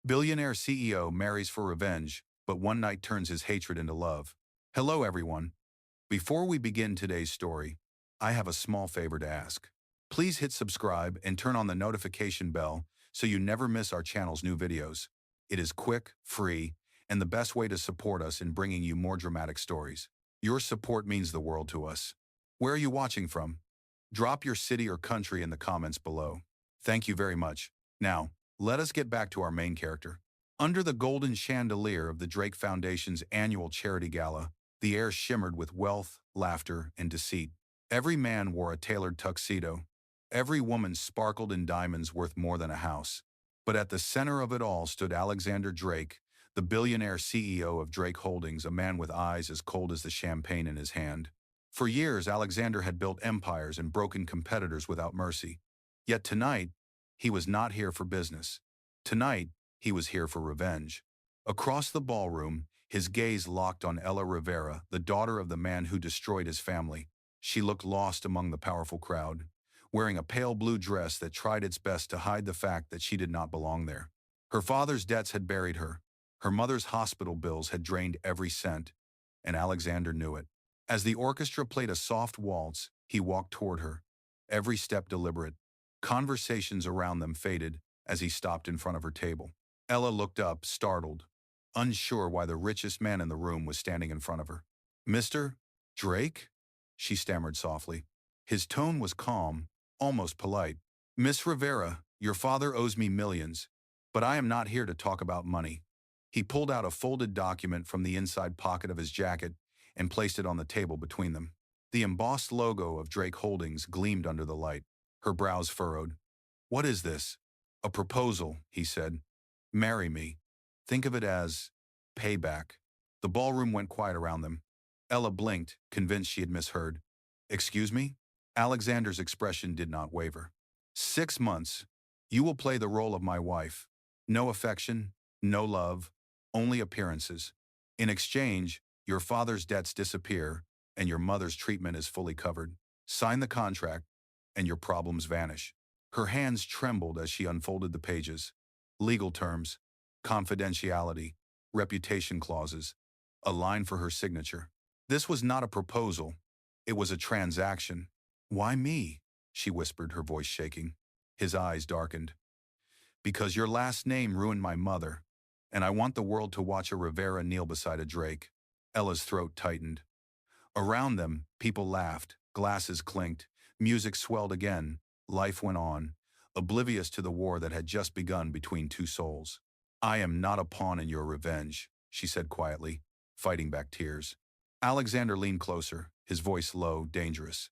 Billionaire CEO marries for revenge, but one night turns his hatred into love. Hello everyone. Before we begin today's story, I have a small favor to ask. Please hit subscribe and turn on the notification bell so you never miss our channel's new videos. It is quick, free, and the best way to support us in bringing you more dramatic stories. Your support means the world to us. Where are you watching from? Drop your city or country in the comments below. Thank you very much. Now, let us get back to our main character. Under the golden chandelier of the Drake Foundation's annual charity gala, the air shimmered with wealth, laughter, and deceit. Every man wore a tailored tuxedo. Every woman sparkled in diamonds worth more than a house. But at the center of it all stood Alexander Drake, the billionaire CEO of Drake Holdings, a man with eyes as cold as the champagne in his hand. For years, Alexander had built empires and broken competitors without mercy. Yet tonight, he was not here for business. Tonight, he was here for revenge. Across the ballroom, his gaze locked on Ella Rivera, the daughter of the man who destroyed his family. She looked lost among the powerful crowd, wearing a pale blue dress that tried its best to hide the fact that she did not belong there. Her father's debts had buried her. Her mother's hospital bills had drained every cent, and Alexander knew it. As the orchestra played a soft waltz, he walked toward her, every step deliberate. Conversations around them faded as he stopped in front of her table. Ella looked up, startled, unsure why the richest man in the room was standing in front of her. "Mr. Drake?" she stammered softly. His tone was calm, almost polite. "Miss Rivera, your father owes me millions, but I am not here to talk about money." He pulled out a folded document from the inside pocket of his jacket and placed it on the table between them. The embossed logo of Drake Holdings gleamed under the light. Her brows furrowed. "What is this?" "A proposal," he said. "Marry me. Think of it as payback." The ballroom went quiet around them. Ella blinked, convinced she had misheard. "Excuse me?" Alexander's expression did not waver. "6 months. You will play the role of my wife. No affection, no love, only appearances. In exchange, your father's debts disappear and your mother's treatment is fully covered. Sign the contract, and your problems vanish." Her hands trembled as she unfolded the pages. Legal terms, confidentiality, reputation clauses, a line for her signature. This was not a proposal. It was a transaction. "Why me?" she whispered, her voice shaking. His eyes darkened. "Because your last name ruined my mother, and I want the world to watch a Rivera kneel beside a Drake." Ella's throat tightened. Around them, people laughed, glasses clinked, music swelled again. Life went on, oblivious to the war that had just begun between two souls. "I am not a pawn in your revenge," she said quietly, fighting back tears. Alexander leaned closer, his voice low, dangerous.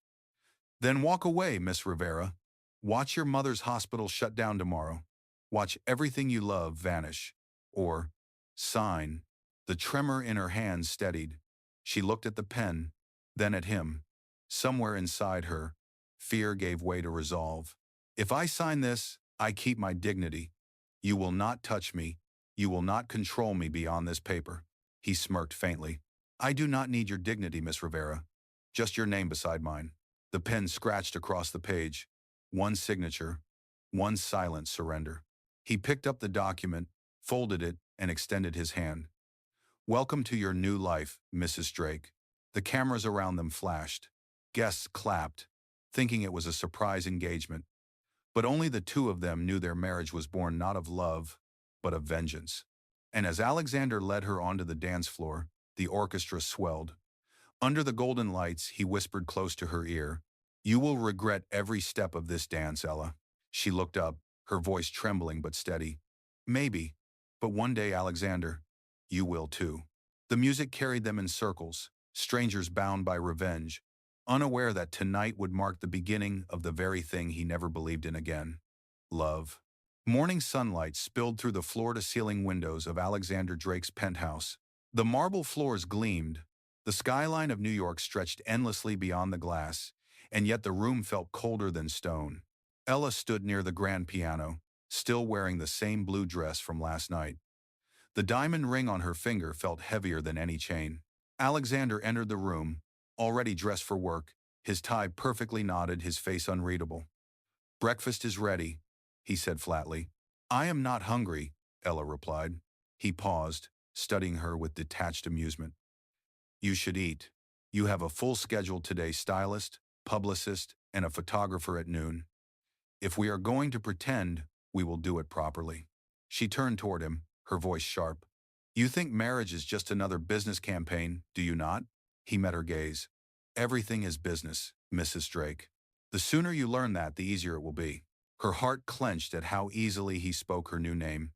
"Then walk away, Miss Rivera. Watch your mother's hospital shut down tomorrow. Watch everything you love vanish. Or sign." The tremor in her hands steadied. She looked at the pen, then at him. Somewhere inside her, fear gave way to resolve. "If I sign this, I keep my dignity. You will not touch me. You will not control me beyond this paper." He smirked faintly. "I do not need your dignity, Miss Rivera. Just your name beside mine." The pen scratched across the page. One signature, one silent surrender. He picked up the document, folded it, and extended his hand. "Welcome to your new life, Mrs. Drake." The cameras around them flashed. Guests clapped, thinking it was a surprise engagement. But only the two of them knew their marriage was born not of love, but of vengeance. And as Alexander led her onto the dance floor, the orchestra swelled. Under the golden lights, he whispered close to her ear, "You will regret every step of this dance, Ella." She looked up, her voice trembling but steady. "Maybe, but one day, Alexander, you will too." The music carried them in circles, strangers bound by revenge, unaware that tonight would mark the beginning of the very thing he never believed in again: love. Morning sunlight spilled through the floor-to-ceiling windows of Alexander Drake's penthouse. The marble floors gleamed. The skyline of New York stretched endlessly beyond the glass, and yet the room felt colder than stone. Ella stood near the grand piano, still wearing the same blue dress from last night. The diamond ring on her finger felt heavier than any chain. Alexander entered the room, already dressed for work, his tie perfectly knotted, his face unreadable. "Breakfast is ready," he said flatly. "I am not hungry, Ella replied. He paused, studying her with detached amusement. You should eat. You have a full schedule today: stylist, publicist, and a photographer at noon. If we are going to pretend, we will do it properly. She turned toward him, her voice sharp. You think marriage is just another business campaign, do you not? He met her gaze. Everything is business, Mrs. Drake. The sooner you learn that, the easier it will be. Her heart clenched at how easily he spoke her new name,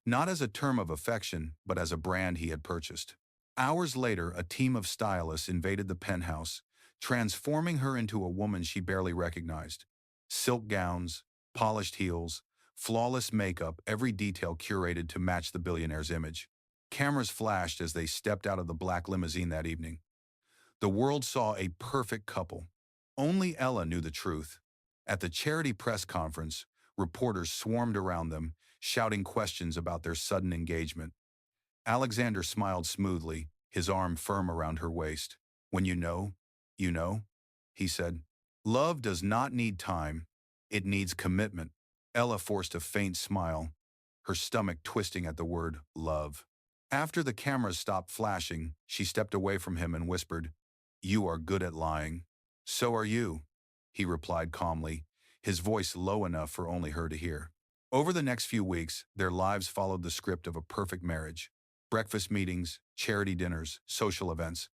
not as a term of affection, but as a brand he had purchased. Hours later, a team of stylists invaded the penthouse, transforming her into a woman she barely recognized. Silk gowns, polished heels, flawless makeup, every detail curated to match the billionaire's image. Cameras flashed as they stepped out of the black limousine that evening. The world saw a perfect couple. Only Ella knew the truth. At the charity press conference, reporters swarmed around them, shouting questions about their sudden engagement. Alexander smiled smoothly, his arm firm around her waist. When you know, he said. Love does not need time. It needs commitment. Ella forced a faint smile, her stomach twisting at the word love. After the cameras stopped flashing, she stepped away from him and whispered, You are good at lying. So are you, he replied calmly, his voice low enough for only her to hear. Over the next few weeks, their lives followed the script of a perfect marriage. Breakfast meetings, charity dinners, social events.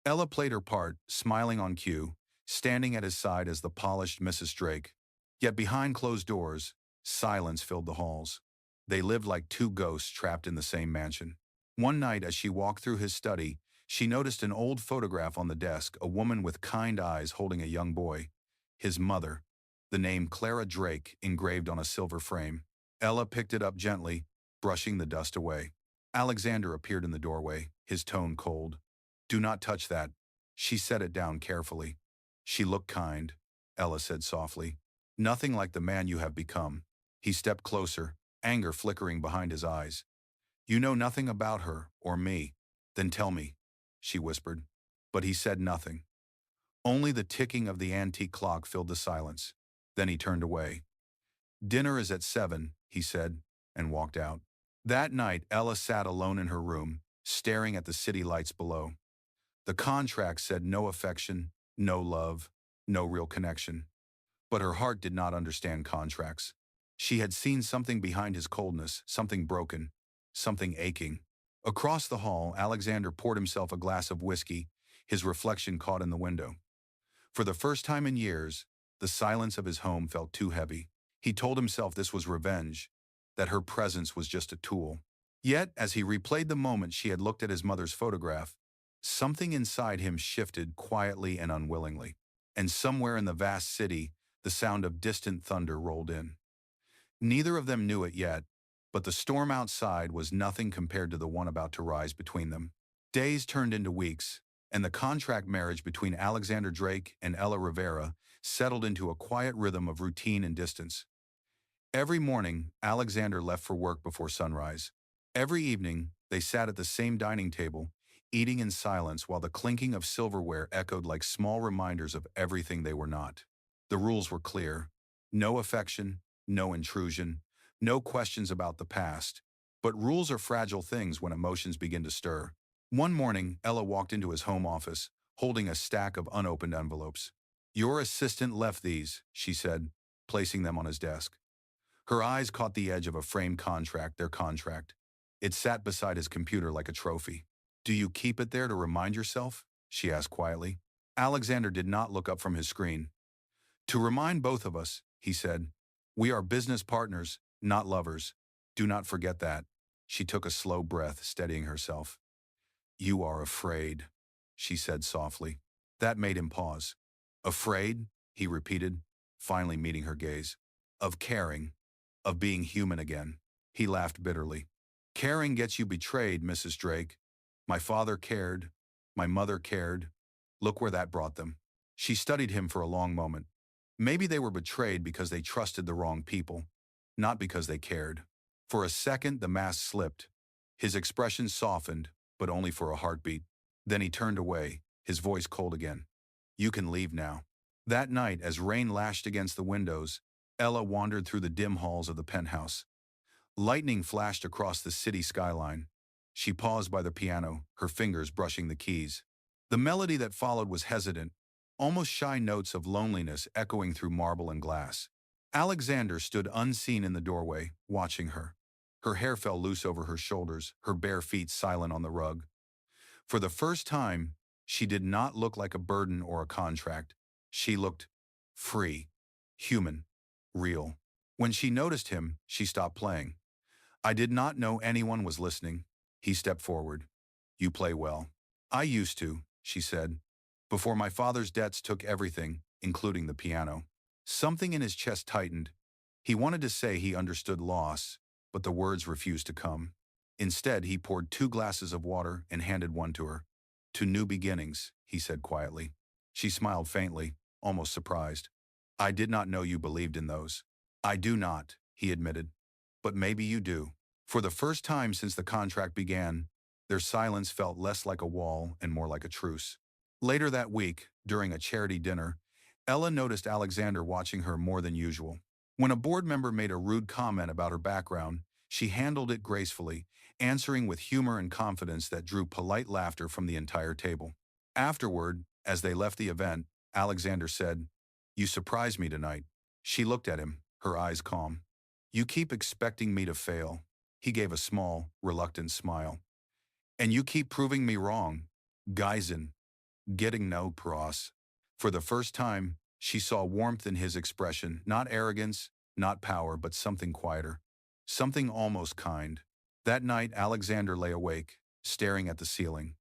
Ella played her part, smiling on cue, standing at his side as the polished Mrs. Drake. Yet behind closed doors, silence filled the halls. They lived like two ghosts trapped in the same mansion. One night, as she walked through his study, she noticed an old photograph on the desk, a woman with kind eyes holding a young boy. His mother, the name Clara Drake engraved on a silver frame. Ella picked it up gently, brushing the dust away. Alexander appeared in the doorway, his tone cold. Do not touch that. She set it down carefully. She looked kind, Ella said softly. Nothing like the man you have become. He stepped closer, anger flickering behind his eyes. You know nothing about her, or me. Then tell me, she whispered. But he said nothing. Only the ticking of the antique clock filled the silence. Then he turned away. Dinner is at 7, he said, and walked out. That night, Ella sat alone in her room, staring at the city lights below. The contract said no affection, no love, no real connection. But her heart did not understand contracts. She had seen something behind his coldness, something broken, something aching. Across the hall, Alexander poured himself a glass of whiskey, his reflection caught in the window. For the first time in years, the silence of his home felt too heavy. He told himself this was revenge, that her presence was just a tool. Yet, as he replayed the moment she had looked at his mother's photograph, something inside him shifted quietly and unwillingly. And somewhere in the vast city, the sound of distant thunder rolled in. Neither of them knew it yet, but the storm outside was nothing compared to the one about to rise between them. Days turned into weeks, and the contract marriage between Alexander Drake and Ella Rivera settled into a quiet rhythm of routine and distance. Every morning, Alexander left for work before sunrise. Every evening, they sat at the same dining table, eating in silence while the clinking of silverware echoed like small reminders of everything they were not. The rules were clear. No affection, no intrusion, no questions about the past. But rules are fragile things when emotions begin to stir. One morning, Ella walked into his home office, holding a stack of unopened envelopes. Your assistant left these, she said, placing them on his desk. Her eyes caught the edge of a framed contract, their contract. It sat beside his computer like a trophy. Do you keep it there to remind yourself? She asked quietly. Alexander did not look up from his screen. To remind both of us, he said. We are business partners, not lovers. Do not forget that. She took a slow breath, steadying herself. You are afraid, she said softly. That made him pause. Afraid, he repeated, finally meeting her gaze. Of caring. Of being human again. He laughed bitterly. Caring gets you betrayed, Mrs. Drake. My father cared. My mother cared. Look where that brought them. She studied him for a long moment. Maybe they were betrayed because they trusted the wrong people, not because they cared. For a second, the mask slipped. His expression softened, but only for a heartbeat. Then he turned away, his voice cold again. You can leave now. That night, as rain lashed against the windows, Ella wandered through the dim halls of the penthouse. Lightning flashed across the city skyline. She paused by the piano, her fingers brushing the keys. The melody that followed was hesitant, almost shy notes of loneliness echoing through marble and glass. Alexander stood unseen in the doorway, watching her. Her hair fell loose over her shoulders, her bare feet silent on the rug. For the first time, she did not look like a burden or a contract. She looked free, human, real. When she noticed him, she stopped playing. I did not know anyone was listening. He stepped forward. You play well. I used to, she said, before my father's debts took everything, including the piano. Something in his chest tightened. He wanted to say he understood loss, but the words refused to come. Instead, he poured 2 glasses of water and handed one to her. To new beginnings, he said quietly. She smiled faintly, almost surprised. I did not know you believed in those. I do not, he admitted. But maybe you do. For the first time since the contract began, their silence felt less like a wall and more like a truce. Later that week, during a charity dinner, Ella noticed Alexander watching her more than usual. When a board member made a rude comment about her background, she handled it gracefully, answering with humor and confidence that drew polite laughter from the entire table. Afterward, as they left the event, Alexander said, "You surprised me tonight." She looked at him, her eyes calm. "You keep expecting me to fail." He gave a small, reluctant smile. "And you keep proving me wrong. Geisen. Getting no pros." For the first time, she saw warmth in his expression, not arrogance, not power, but something quieter. Something almost kind. That night, Alexander lay awake, staring at the ceiling.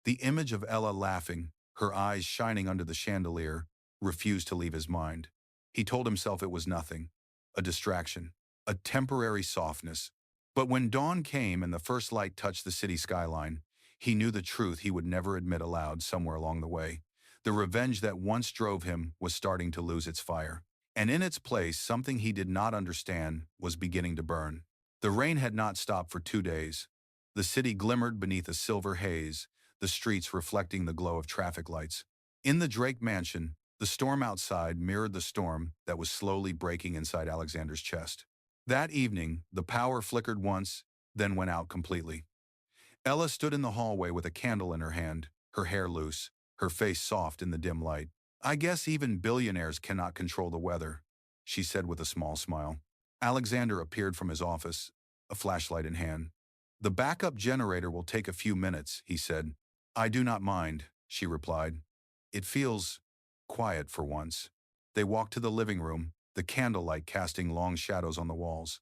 The image of Ella laughing, her eyes shining under the chandelier, refused to leave his mind. He told himself it was nothing, a distraction, a temporary softness. But when dawn came and the first light touched the city skyline, he knew the truth he would never admit aloud somewhere along the way. The revenge that once drove him was starting to lose its fire. And in its place, something he did not understand was beginning to burn. The rain had not stopped for 2 days. The city glimmered beneath a silver haze, the streets reflecting the glow of traffic lights. In the Drake mansion, the storm outside mirrored the storm that was slowly breaking inside Alexander's chest. That evening, the power flickered once, then went out completely. Ella stood in the hallway with a candle in her hand, her hair loose, her face soft in the dim light. "I guess even billionaires cannot control the weather," she said with a small smile. Alexander appeared from his office, a flashlight in hand. "The backup generator will take a few minutes," he said. "I do not mind," she replied. "It feels quiet for once." They walked to the living room, the candlelight casting long shadows on the walls.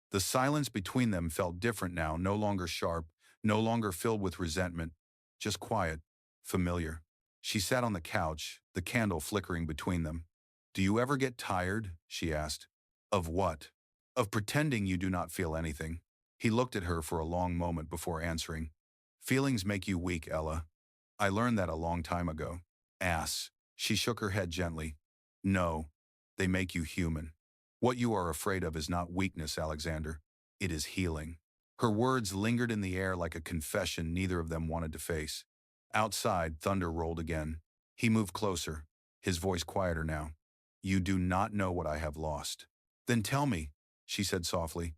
The silence between them felt different now, no longer sharp, no longer filled with resentment, just quiet, familiar. She sat on the couch, the candle flickering between them. "Do you ever get tired?" she asked. "Of what?" "Of pretending you do not feel anything." He looked at her for a long moment before answering. "Feelings make you weak, Ella. I learned that a long time ago." "Ass." She shook her head gently. "No, they make you human. What you are afraid of is not weakness, Alexander. It is healing." Her words lingered in the air like a confession neither of them wanted to face. Outside, thunder rolled again. He moved closer, his voice quieter now. "You do not know what I have lost." "Then tell me," she said softly.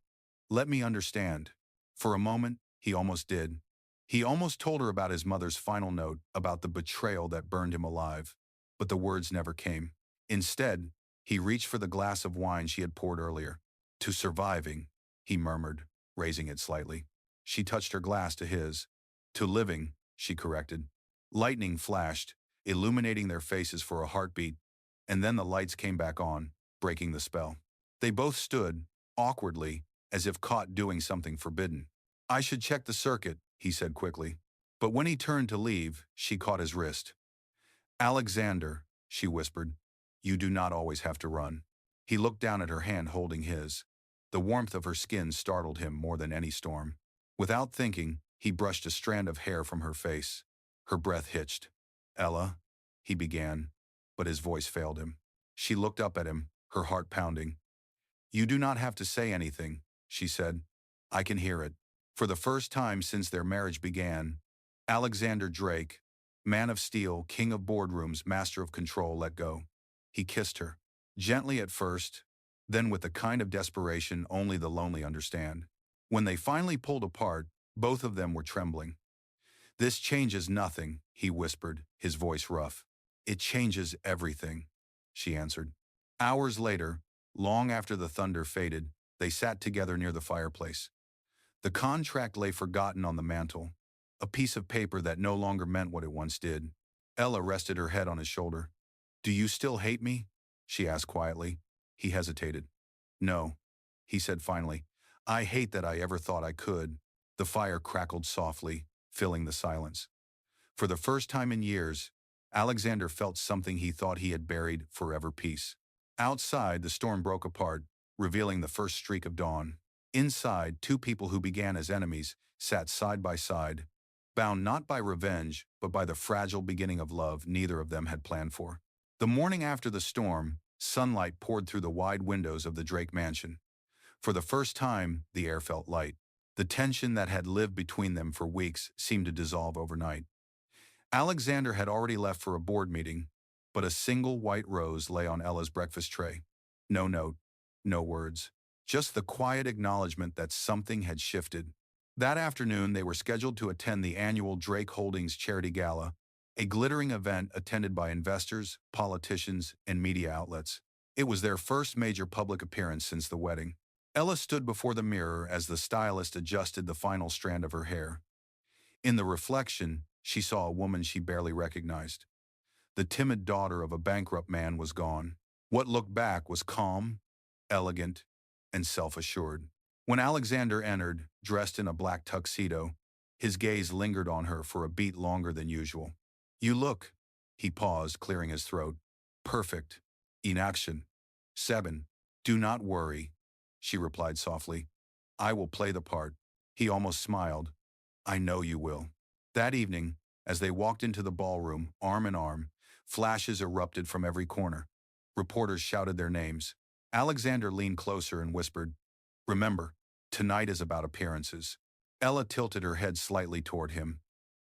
"Let me understand." For a moment, he almost did. He almost told her about his mother's final note, about the betrayal that burned him alive. But the words never came. Instead, he reached for the glass of wine she had poured earlier. "To surviving," he murmured, raising it slightly. She touched her glass to his. "To living," she corrected. Lightning flashed, illuminating their faces for a heartbeat, and then the lights came back on, breaking the spell. They both stood, awkwardly, as if caught doing something forbidden. "I should check the circuit," he said quickly. But when he turned to leave, she caught his wrist. "Alexander," she whispered, "you do not always have to run." He looked down at her hand holding his. The warmth of her skin startled him more than any storm. Without thinking, he brushed a strand of hair from her face. Her breath hitched. "Ella," he began, but his voice failed him. She looked up at him, her heart pounding. "You do not have to say anything," she said. "I can hear it." For the first time since their marriage began, Alexander Drake, man of steel, king of boardrooms, master of control, let go. He kissed her, gently at first, then with the kind of desperation only the lonely understand. When they finally pulled apart, both of them were trembling. "This changes nothing," he whispered, his voice rough. "It changes everything," she answered. Hours later, long after the thunder faded, they sat together near the fireplace. The contract lay forgotten on the mantel, a piece of paper that no longer meant what it once did. Ella rested her head on his shoulder. "Do you still hate me?" she asked quietly. He hesitated. "No," he said finally. "I hate that I ever thought I could." The fire crackled softly, filling the silence. For the first time in years, Alexander felt something he thought he had buried forever: peace. Outside, the storm broke apart, revealing the first streak of dawn. Inside, two people who began as enemies sat side by side, bound not by revenge, but by the fragile beginning of love neither of them had planned for. The morning after the storm, sunlight poured through the wide windows of the Drake mansion. For the first time, the air felt light. The tension that had lived between them for weeks seemed to dissolve overnight. Alexander had already left for a board meeting, but a single white rose lay on Ella's breakfast tray. No note, no words, just the quiet acknowledgement that something had shifted. That afternoon, they were scheduled to attend the annual Drake Holdings Charity Gala, a glittering event attended by investors, politicians, and media outlets. It was their first major public appearance since the wedding. Ella stood before the mirror as the stylist adjusted the final strand of her hair. In the reflection, she saw a woman she barely recognized. The timid daughter of a bankrupt man was gone. What looked back was calm, elegant, and self-assured. When Alexander entered, dressed in a black tuxedo, his gaze lingered on her for a beat longer than usual. "You look," he paused, clearing his throat, "perfect. In action." "7. Do not worry," she replied softly. "I will play the part." He almost smiled. "I know you will." That evening, as they walked into the ballroom, arm in arm, flashes erupted from every corner. Reporters shouted their names. Alexander leaned closer and whispered, "Remember, tonight is about appearances." Ella tilted her head slightly toward him.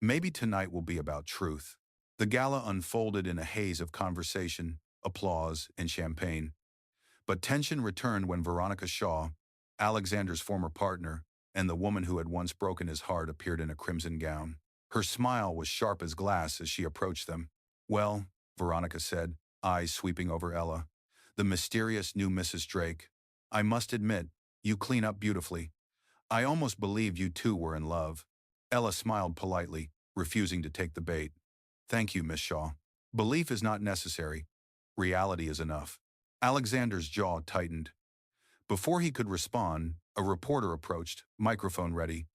"Maybe tonight will be about truth." The gala unfolded in a haze of conversation, applause, and champagne. But tension returned when Veronica Shaw, Alexander's former partner, and the woman who had once broken his heart appeared in a crimson gown. Her smile was sharp as glass as she approached them. "Well," Veronica said, eyes sweeping over Ella, "the mysterious new Mrs. Drake. I must admit, you clean up beautifully. I almost believed you two were in love." Ella smiled politely, refusing to take the bait. "Thank you, Miss Shaw. Belief is not necessary. Reality is enough." Alexander's jaw tightened. Before he could respond, a reporter approached, microphone ready.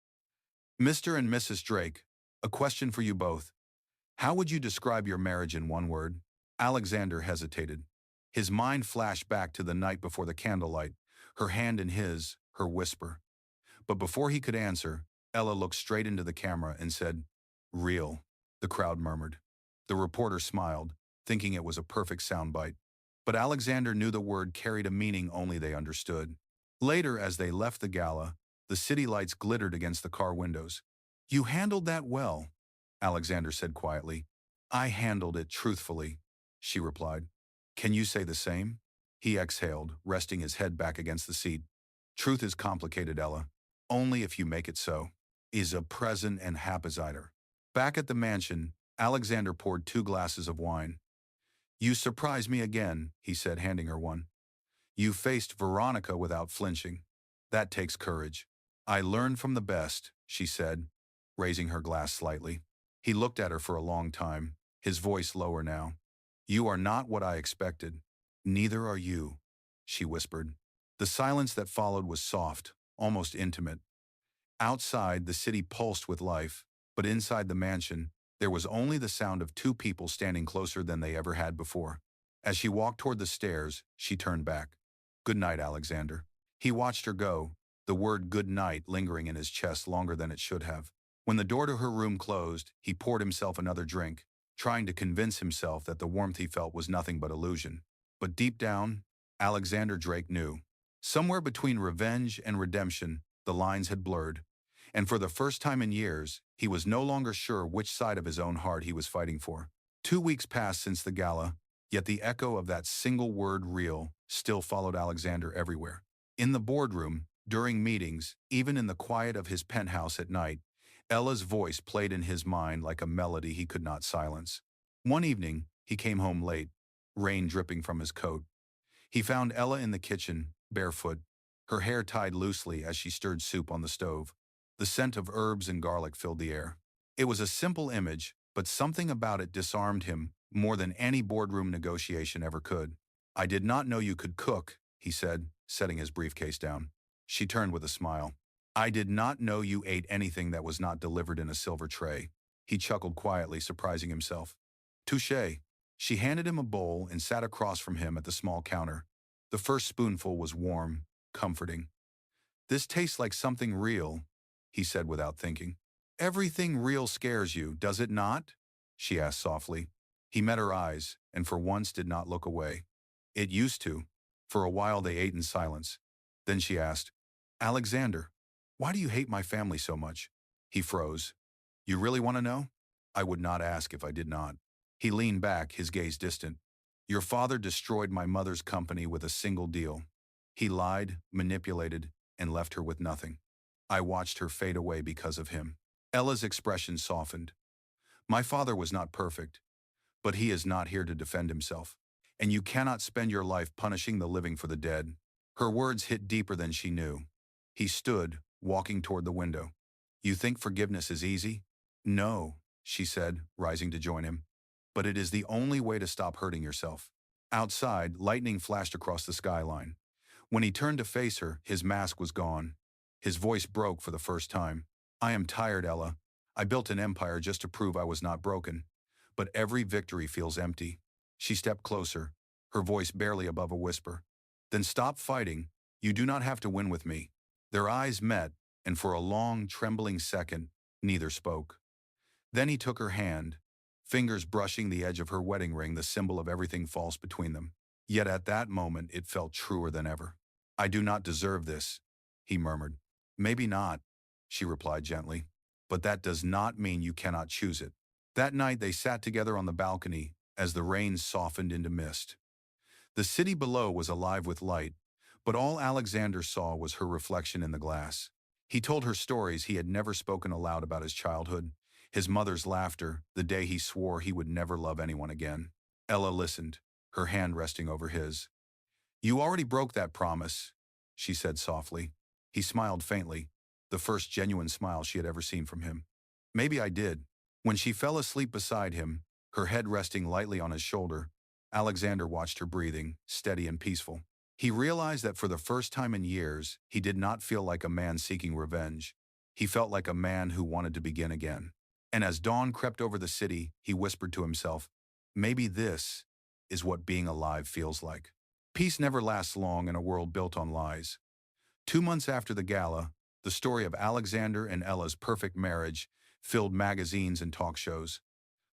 "Mr. and Mrs. Drake, a question for you both. How would you describe your marriage in one word?" Alexander hesitated. His mind flashed back to the night before the candlelight, her hand in his, her whisper. But before he could answer, Ella looked straight into the camera and said, "Real." The crowd murmured. The reporter smiled, thinking it was a perfect soundbite. But Alexander knew the word carried a meaning only they understood. Later, as they left the gala, the city lights glittered against the car windows. "You handled that well," Alexander said quietly. "I handled it truthfully," she replied. "Can you say the same?" He exhaled, resting his head back against the seat. "Truth is complicated, Ella. Only if you make it so." Is a present and happesider. Back at the mansion, Alexander poured 2 glasses of wine. "You surprise me again," he said, handing her one. "You faced Veronica without flinching. That takes courage." "I learned from the best," she said, raising her glass slightly. He looked at her for a long time, his voice lower now. "You are not what I expected. Neither are you," she whispered. The silence that followed was soft, almost intimate. Outside, the city pulsed with life, but inside the mansion, there was only the sound of 2 people standing closer than they ever had before. As she walked toward the stairs, she turned back. "Good night, Alexander." He watched her go, the word "good night" lingering in his chest longer than it should have. When the door to her room closed, he poured himself another drink, trying to convince himself that the warmth he felt was nothing but illusion. But deep down, Alexander Drake knew. Somewhere between revenge and redemption, the lines had blurred. And for the first time in years, he was no longer sure which side of his own heart he was fighting for. 2 weeks passed since the gala, Yet the echo of that single word real still followed Alexander everywhere. In the boardroom, during meetings, even in the quiet of his penthouse at night, Ella's voice played in his mind like a melody he could not silence. One evening, he came home late, rain dripping from his coat. He found Ella in the kitchen, barefoot, her hair tied loosely as she stirred soup on the stove. The scent of herbs and garlic filled the air. It was a simple image, but something about it disarmed him more than any boardroom negotiation ever could. "I did not know you could cook," he said, setting his briefcase down. She turned with a smile. "I did not know you ate anything that was not delivered in a silver tray." He chuckled quietly, surprising himself. "Touché." She handed him a bowl and sat across from him at the small counter. The first spoonful was warm, comforting. "This tastes like something real," he said without thinking. "Everything real scares you, does it not?" she asked softly. He met her eyes, and for once did not look away. "It used to." For a while they ate in silence. Then she asked, "Alexander, why do you hate my family so much?" He froze. "You really want to know?" "I would not ask if I did not." He leaned back, his gaze distant. "Your father destroyed my mother's company with a single deal. He lied, manipulated, and left her with nothing. I watched her fade away because of him." Ella's expression softened. "My father was not perfect, but he is not here to defend himself. And you cannot spend your life punishing the living for the dead." Her words hit deeper than she knew. He stood, walking toward the window. "You think forgiveness is easy?" "No," she said, rising to join him. "But it is the only way to stop hurting yourself." Outside, lightning flashed across the skyline. When he turned to face her, his mask was gone. His voice broke for the first time. "I am tired, Ella. I built an empire just to prove I was not broken. But every victory feels empty." She stepped closer, her voice barely above a whisper. "Then stop fighting. You do not have to win with me." Their eyes met, and for a long, trembling second, neither spoke. Then he took her hand, fingers brushing the edge of her wedding ring, the symbol of everything false between them. Yet at that moment it felt truer than ever. "I do not deserve this," he murmured. "Maybe not," she replied gently. "But that does not mean you cannot choose it." That night they sat together on the balcony as the rain softened into mist. The city below was alive with light, but all Alexander saw was her reflection in the glass. He told her stories he had never spoken aloud about his childhood, his mother's laughter, the day he swore he would never love anyone again. Ella listened, her hand resting over his. "You already broke that promise," she said softly. He smiled faintly, the first genuine smile she had ever seen from him. "Maybe I did." When she fell asleep beside him, her head resting lightly on his shoulder, Alexander watched her breathing, steady and peaceful. He realized that for the first time in years, he did not feel like a man seeking revenge. He felt like a man who wanted to begin again. And as dawn crept over the city, he whispered to himself, "Maybe this is what being alive feels like." Peace never lasts long in a world built on lies. 2 months after the gala, the story of Alexander and Ella's perfect marriage filled magazines and talk shows.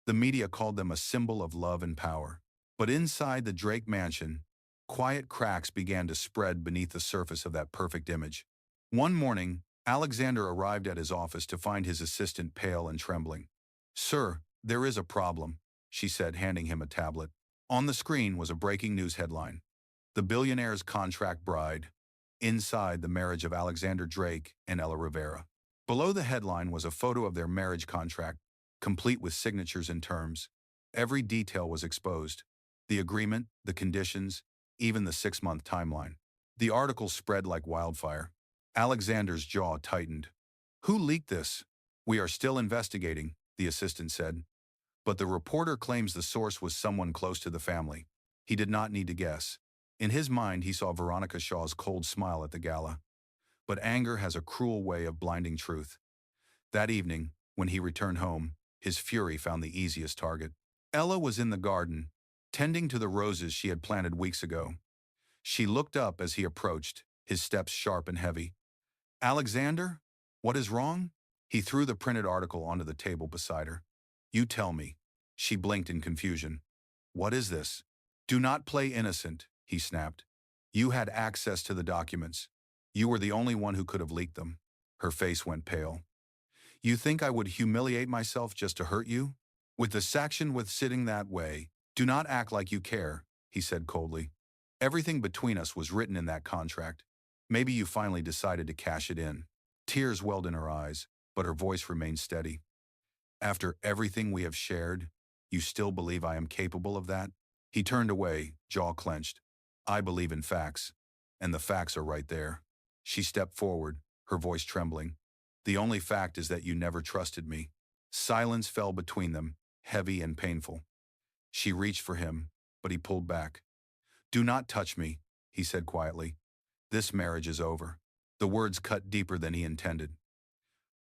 The media called them a symbol of love and power. But inside the Drake mansion, quiet cracks began to spread beneath the surface of that perfect image. One morning, Alexander arrived at his office to find his assistant pale and trembling. "Sir, there is a problem," she said, handing him a tablet. On the screen was a breaking news headline: "The Billionaire's contract bride." Inside, the marriage of Alexander Drake and Ella Rivera. Below the headline was a photo of their marriage contract, complete with signatures and terms. Every detail was exposed: the agreement, the conditions, even the 6-month timeline. The article spread like wildfire. Alexander's jaw tightened. "Who leaked this?" "We are still investigating," the assistant said. "But the reporter claims the source was someone close to the family." He did not need to guess. In his mind, he saw Veronica Shaw's cold smile at the gala. But anger has a cruel way of blinding truth. That evening, when he returned home, his fury found the easiest target. Ella was in the garden, tending to the roses she had planted weeks ago. She looked up as he approached, his steps sharp and heavy. "Alexander, what is wrong?" He threw the printed article onto the table beside her. "You tell me." She blinked in confusion. "What is this?" "Do not play innocent," he snapped. "You had access to the documents. You were the only one who could have leaked them." Her face went pale. "You think I would humiliate myself just to hurt you?" With the sanction with sitting that way, Do not act like you care, he said coldly. Everything between us was written in that contract. Maybe you finally decided to cash it in. Tears welled in her eyes, but her voice remained steady. After everything we have shared, you still believe I am capable of that? He turned away, jaw clenched. I believe in facts, and the facts are right there. She stepped forward, her voice trembling. The only fact is that you never trusted me. Silence fell between them, heavy and painful. She reached for him, but he pulled back. Do not touch me, he said quietly. This marriage is over. The words cut deeper than he intended.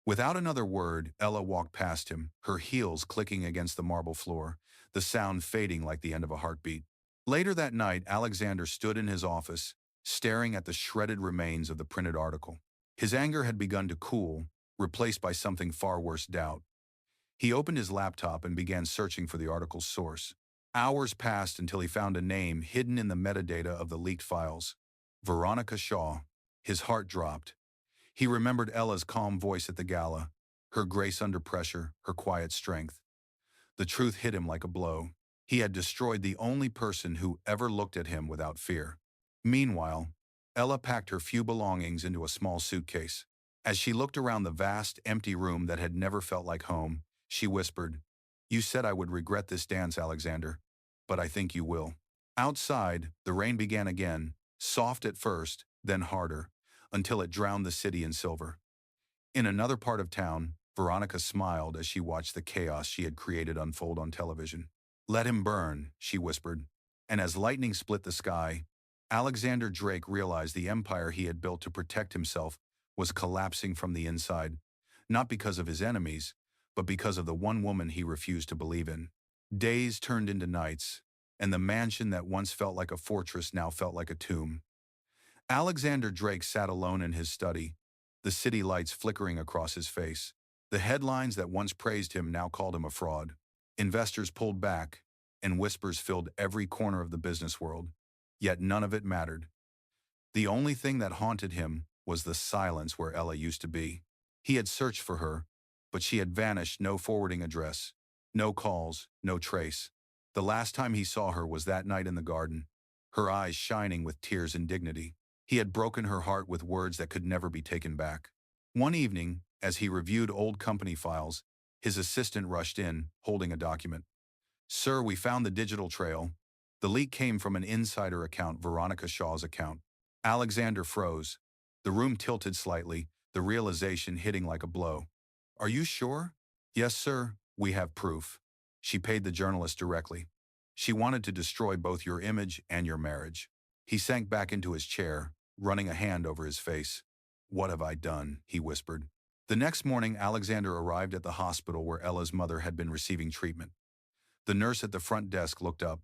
Without another word, Ella walked past him, her heels clicking against the marble floor, the sound fading like the end of a heartbeat. Later that night, Alexander stood in his office, staring at the shredded remains of the printed article. His anger had begun to cool, replaced by something far worse, doubt. He opened his laptop and began searching for the article's source. Hours passed until he found a name hidden in the metadata of the leaked files. Veronica Shaw. His heart dropped. He remembered Ella's calm voice at the gala, her grace under pressure, her quiet strength. The truth hit him like a blow. He had destroyed the only person who ever looked at him without fear. Meanwhile, Ella packed her few belongings into a small suitcase. As she looked around the vast, empty room that had never felt like home, she whispered, You said I would regret this dance, Alexander, but I think you will. Outside, the rain began again, soft at first, then harder, until it drowned the city in silver. In another part of town, Veronica smiled as she watched the chaos she had created unfold on television. Let him burn, she whispered, and as lightning split the sky, Alexander Drake realized the empire he had built to protect himself was collapsing from the inside, not because of his enemies, but because of the one woman he refused to believe in. Days turned into nights, and the mansion that once felt like a fortress now felt like a tomb. Alexander Drake sat alone in his study, the city lights flickering across his face. The headlines that once praised him now called him a fraud. Investors pulled back, and whispers filled every corner of the business world. Yet none of it mattered. The only thing that haunted him was the silence where Ella used to be. He had searched for her, but she had vanished, no forwarding address, no calls, no trace. The last time he saw her was that night in the garden, her eyes shining with tears and dignity. He had broken her heart with words that could never be taken back. One evening, as he reviewed old company files, his assistant rushed in, holding a document. Sir, we found the digital trail. The leak came from an insider account, Veronica Shaw's account. Alexander froze. The room tilted slightly, the realization hitting like a blow. Are you sure? Yes, sir, we have proof. She paid the journalist directly. She wanted to destroy both your image and your marriage. He sank back into his chair, running a hand over his face. What have I done? He whispered. The next morning, Alexander arrived at the hospital where Ella's mother had been receiving treatment. The nurse at the front desk looked up.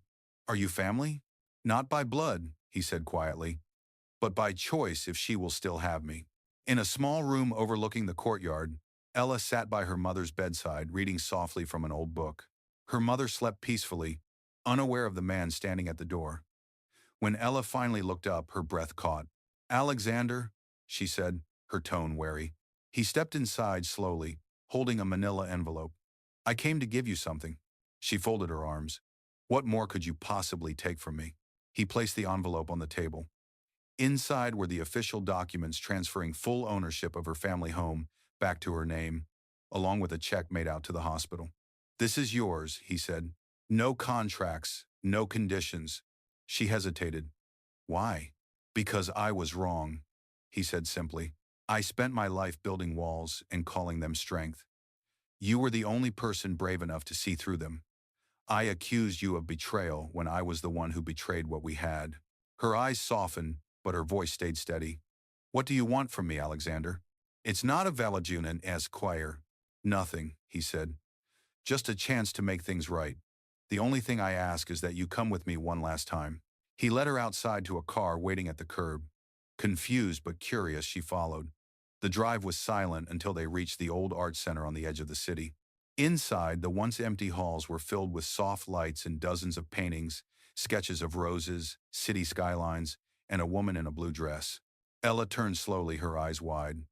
Are you family? Not by blood, he said quietly, but by choice if she will still have me. In a small room overlooking the courtyard, Ella sat by her mother's bedside, reading softly from an old book. Her mother slept peacefully, unaware of the man standing at the door. When Ella finally looked up, her breath caught. Alexander, she said, her tone wary. He stepped inside slowly, holding a manila envelope. I came to give you something. She folded her arms. What more could you possibly take from me? He placed the envelope on the table. Inside were the official documents transferring full ownership of her family home back to her name, along with a check made out to the hospital. This is yours, he said. No contracts, no conditions. She hesitated. Why? Because I was wrong, he said simply. I spent my life building walls and calling them strength. You were the only person brave enough to see through them. I accused you of betrayal when I was the one who betrayed what we had. Her eyes softened, but her voice stayed steady. What do you want from me, Alexander? It's not a Valajunan Esquire. Nothing, he said. Just a chance to make things right. The only thing I ask is that you come with me one last time. He led her outside to a car waiting at the curb. Confused but curious, she followed. The drive was silent until they reached the old art center on the edge of the city. Inside, the once empty halls were filled with soft lights and dozens of paintings, sketches of roses, city skylines, and a woman in a blue dress. Ella turned slowly, her eyes wide.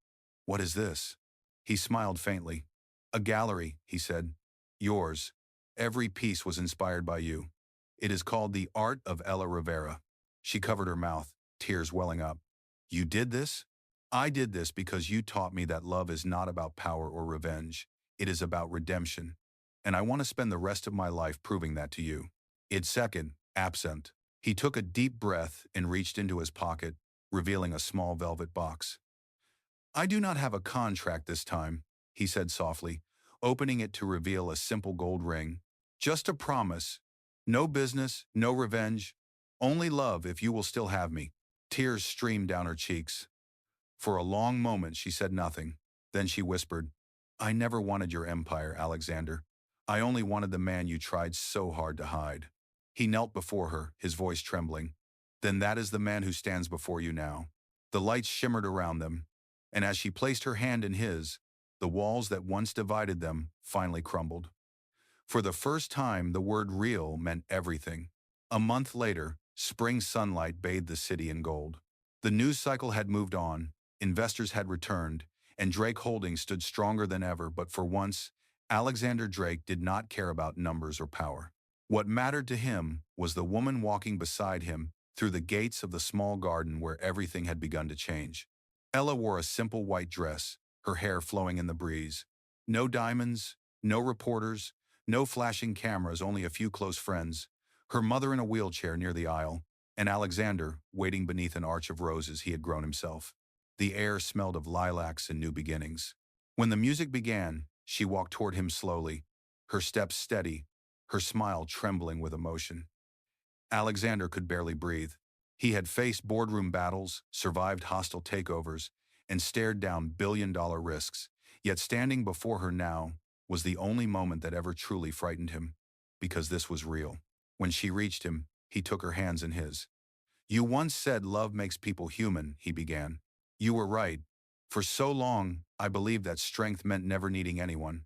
What is this? He smiled faintly. A gallery, he said. Yours. Every piece was inspired by you. It is called The Art of Ella Rivera. She covered her mouth, tears welling up. You did this? I did this because you taught me that love is not about power or revenge. It is about redemption. And I want to spend the rest of my life proving that to you. Id second, absent. He took a deep breath and reached into his pocket, revealing a small velvet box. I do not have a contract this time, he said softly, opening it to reveal a simple gold ring. Just a promise. No business, no revenge. Only love if you will still have me. Tears streamed down her cheeks. For a long moment she said nothing. Then she whispered, I never wanted your empire, Alexander. I only wanted the man you tried so hard to hide. He knelt before her, his voice trembling. Then that is the man who stands before you now. The lights shimmered around them, and as she placed her hand in his, the walls that once divided them finally crumbled. For the first time, the word real meant everything. A month later, spring sunlight bathed the city in gold. The news cycle had moved on, investors had returned, and Drake Holdings stood stronger than ever, but for once, Alexander Drake did not care about numbers or power. What mattered to him was the woman walking beside him through the gates of the small garden where everything had begun to change. Ella wore a simple white dress, her hair flowing in the breeze. No diamonds, no reporters, no flashing cameras, only a few close friends. Her mother in a wheelchair near the aisle, and Alexander waiting beneath an arch of roses he had grown himself. The air smelled of lilacs and new beginnings. When the music began, she walked toward him slowly, her steps steady, her smile trembling with emotion. Alexander could barely breathe. He had faced boardroom battles, survived hostile takeovers, and stared down billion-dollar risks, yet standing before her now was the only moment that ever truly frightened him, because this was real. When she reached him, he took her hands in his. You once said love makes people human, he began. You were right. For so long, I believed that strength meant never needing anyone.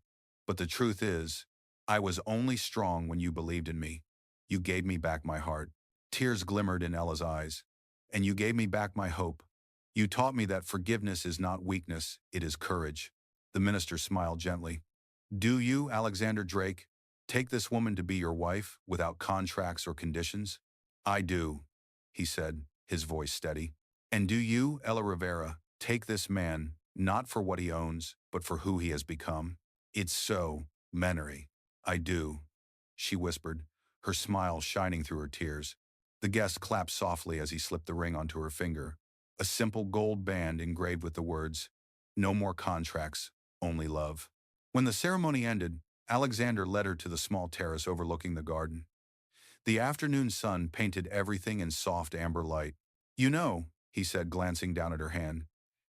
But the truth is, I was only strong when you believed in me. You gave me back my heart. Tears glimmered in Ella's eyes. And you gave me back my hope. You taught me that forgiveness is not weakness, it is courage. The minister smiled gently. Do you, Alexander Drake, take this woman to be your wife without contracts or conditions? I do, he said, his voice steady. And do you, Ella Rivera, take this man, not for what he owns, but for who he has become? It's so, Menery. I do, she whispered, her smile shining through her tears. The guest clapped softly as he slipped the ring onto her finger, a simple gold band engraved with the words, no more contracts, only love. When the ceremony ended, Alexander led her to the small terrace overlooking the garden. The afternoon sun painted everything in soft amber light. You know, he said, glancing down at her hand,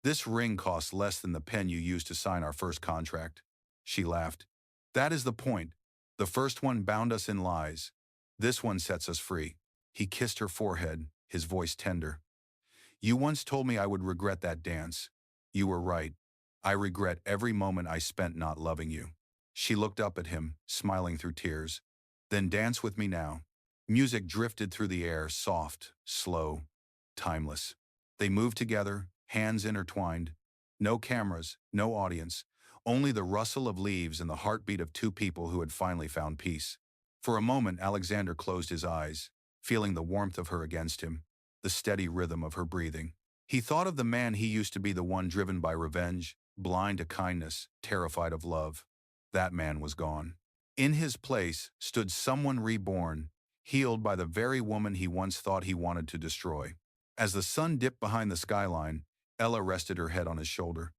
this ring costs less than the pen you used to sign our first contract. She laughed. That is the point. The first one bound us in lies. This one sets us free. He kissed her forehead, his voice tender. You once told me I would regret that dance. You were right. I regret every moment I spent not loving you. She looked up at him, smiling through tears. Then dance with me now. Music drifted through the air, soft, slow, timeless. They moved together, hands intertwined. No cameras, no audience, only the rustle of leaves and the heartbeat of two people who had finally found peace. For a moment, Alexander closed his eyes, feeling the warmth of her against him, the steady rhythm of her breathing. He thought of the man he used to be, the one driven by revenge, blind to kindness, terrified of love. That man was gone. In his place stood someone reborn, healed by the very woman he once thought he wanted to destroy. As the sun dipped behind the skyline, Ella rested her head on his shoulder.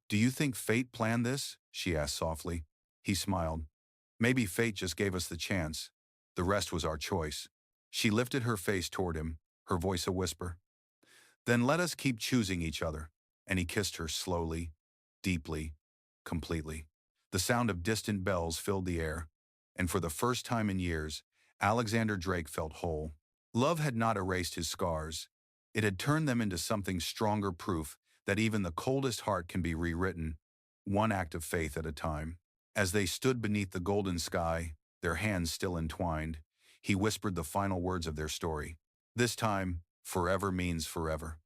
Do you think fate planned this? She asked softly. He smiled. Maybe fate just gave us the chance. The rest was our choice. She lifted her face toward him, her voice a whisper. Then let us keep choosing each other. And he kissed her slowly, deeply, completely. The sound of distant bells filled the air, and for the first time in years, Alexander Drake felt whole. Love had not erased his scars. It had turned them into something stronger, proof that even the coldest heart can be rewritten, one act of faith at a time. As they stood beneath the golden sky, their hands still entwined, he whispered the final words of their story. This time, forever means forever.